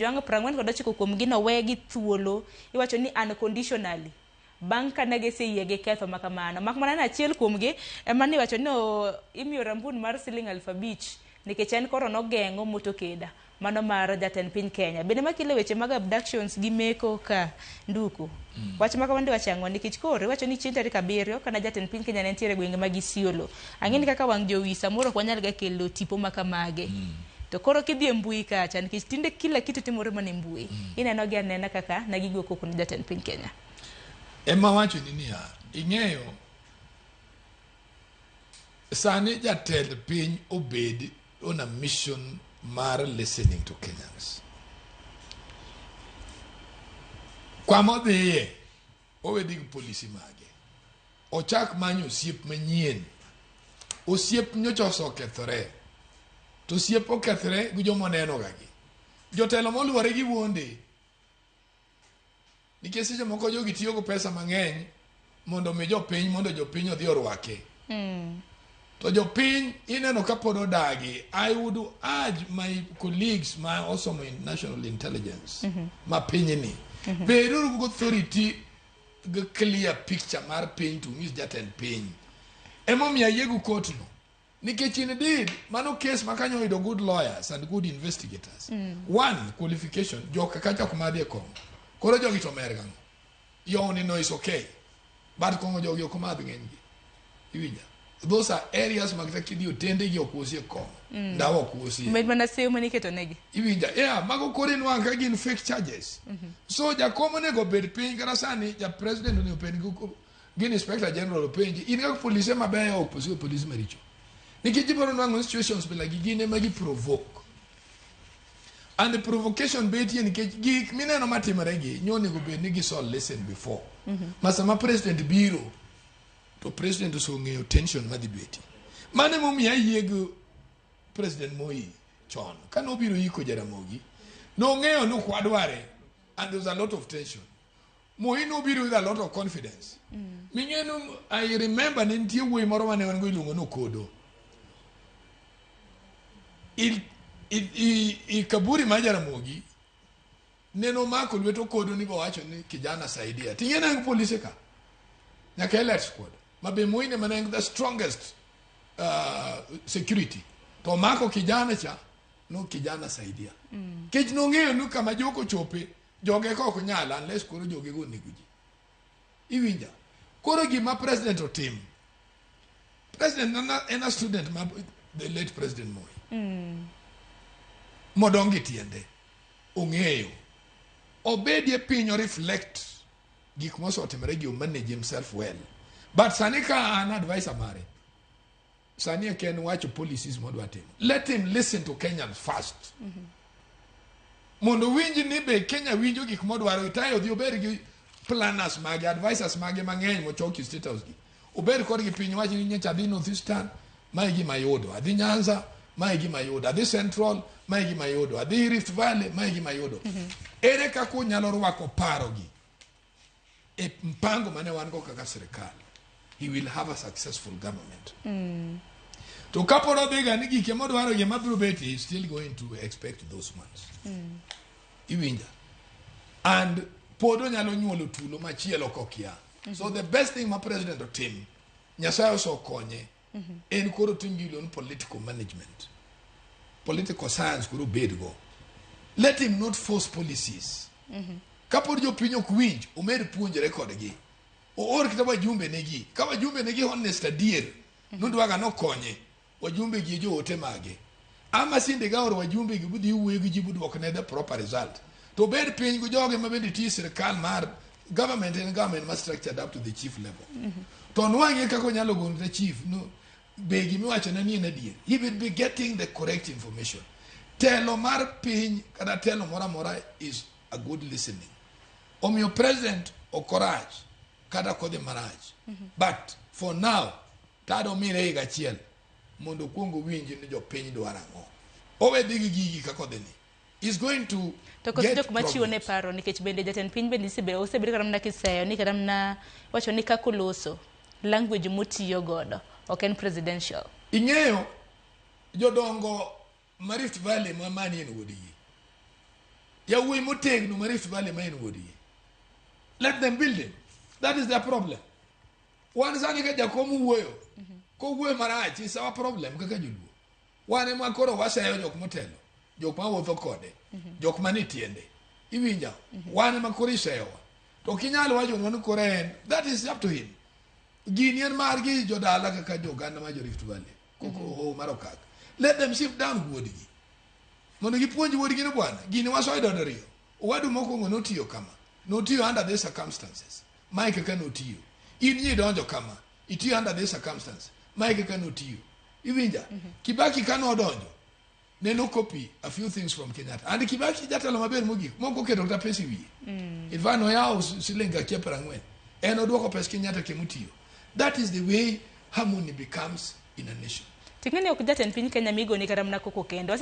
Joang 49 kuom gi nowegi thuolo iwacho ni unconditionally bang' ka negiseyie gi ketho makamano. Mak mana achiel kuom gi ema ni wacho ni imiyo rambun mar Sh5,000 nikech en koro nogeng'o motokeda mano mar jatend piny Kenya. Bende makile weche mag abductions gi meko ka Nduku. Wach makamande wachang'o nikech koro wacho ni chieng' tarik 7 kana jatend piny Kenya ne ntiere gwenge mag Isiolo. Ang'eni kaka wang' jowi samoro ok wanyal ga kelo tipo makamage. To koro kidhi e mbui kacha nikech tinde kila kitu timore mana e mbui. Ineno gi anena kaka nagigo koko ni jatend piny Kenya. Ema wacho ni niya, ing'eyo sani jatend piny obed on a mission mar listening to Kenyans. Kwa modhiye owedi gi polisi mage. Ochak manyo osiep manyien. Osiep nyocha osokethore. To osiep okethore gi joma neno gagi. Jotelo moluwore gi wuonde. Nikech seche moko jogi tiyo go pesa mang'eny mondo mi jopiny odhi orwake. To jopiny ineno ka pod odagi. I would urge my colleagues ma osomo in national intelligence ma piny ni bedo go authority go clear picture mar piny to miss jatend piny. Emo mi ayego court no. Nikech indeed mano case makanyo yudo good lawyers and good investigators. One qualification joka kacha kumadhi e kongo. Koro jogi to mer gang'o. Yoni no is okay. But kongo jogi okumadhi ng'enygi. Iwinja. Those are areas magtakidi utende gi okuosie kongo. Ndawa okuosie. Med mana seyo maniketo negi. Iwinja. Yeah, mago kore nwang' ka gin fake charges. So jakomo nego bed piny kata sani ja president onego penj gin inspector general penji in kaka polise mabeyo opposite polise maricho. Nikech jibaro nwang'o situations bila gigine magi provoke. And the provocation betie nikech gik mineno matimore gi nyone go bed ni gisol listen before. Masama president biro to president so ng'eyo tension madhi beti. Mane momiya yiego president Moi chon kano biro yiko Jaramogi no ng'eyo no kwadware and there was a lot of tension. Moi no biro with a lot of confidence. Ming'eno I remember ne nitie wuoyi moro mane wan go iluongo no Kodo. I kaburi ma Jaramogi neno mako lweto Kodo ni wacho ni kijana saidia. Ting'ena ng polise ka. Nyaka elect squad. Mabe Moi ne maneng the strongest security. To mako kijana cha no kijana saidia. Kech no ng'eyo nu kama joko chope joge ko ok nyala unless koro joge go niguji. Iwinja. Koro gima president otim. President en a student ma the late president Moi. Modongi tiende. Ong'eyo. Obedie piny reflect gik mosotimore gi manage himself well. But sani ka an advisor mare. Sani ken wacho policies modwa timo. Let him listen to Kenyans first. Mondo winji ni be Kenya winjo gik modwaro itayo dhi obed gi planners mage, advisors mage mang'eny mochoki state house gi. Obed kod gi piny wacho ni nyacha dhi Northeastern, mae gi mayudo. Adhi Nyanza, mae gi mayudo. Adhi Central, mae gi mayudo. Adhi Rift Valley, mae gi mayudo. Ere kaka unyalo rwako paro gi e mpango mane wan go kaka sirikal. He will have a successful government. To kaporo bega ni gike modwaro ge mabiro beti he is still going to expect those ones. Iwinja. And podo nyalo nyuolo tulo machielo kokia. So the best thing my president otim Nyasaye so konye en koro tingilo political management. Political science koro bedgo. Let him not force policies. Kapod jopiny ok winj omed puonjre kodgi. Or kita wajumbe negi. Ka wajumbe negi honest adier. Nudwaga no konye. Wajumbe gi jo ote mage. Ama sinde ga or wajumbe gi budi wuwe gi jibudu ok ne the proper result. To bed piny go joge mabende ti sirkal mar government and government must structured up to the chief level. To nwange kako nyalo gon the chief no begi mi wacho na ni en adier. He will be getting the correct information. Telo mar piny kada telo mora is a good listening. Omiyo president okoraj kada kode maraj. But for now tado mire higa chiel mondo kuongo winji ni jopiny dwarango. Owe digi gigi kako deni. Is going to get jok machiwo ne paro nikech bende jatend piny bende osebedo karamna kiseyo ni karamna wacho ni kako loso language motiyo godo ok en presidential. Ing'eyo jodongo ma Rift Valley ma mani en wodigi. yawuoyi motegno ma Rift Valley ma en wuodgi. Let them build it. That is their problem. Wan sani ka jakom wuoyo ko wuoyo marach is our problem kaka joluo. Wan ema koro waseyo jok motelo, jok ma wuotho kode, jok ma ni tiende. Iwinja, wan ema koro iseyowa. To kinyalo wacho ni koro en, that is up to him. Gini en margi jodala kaka joganda ma jo Rift Valley. Koko marokak. Let them sit down wuodgi. Mondo gipuonj wuodgi ni bwana, gini wasoyo dodoriyo. Owadu mokwongo notiyo kama. Notiyo under these circumstances. Mae kaka notiyo. In nyi donjo kama. Itiyo under these circumstances. Mae kaka notiyo. Iwinja. Kibaki kano donjo. Neno copy a few things from Kenyatta. And Kibaki jatelo maber mogik. Moko keto kata pesi wiye. Ivano yao silinga kia parangwen. Eno duoko pes Kenyatta kemutiyo. That is the way harmony becomes in a nation. Tingene ok jatend piny Kenya migo ni kata mna koko kendo.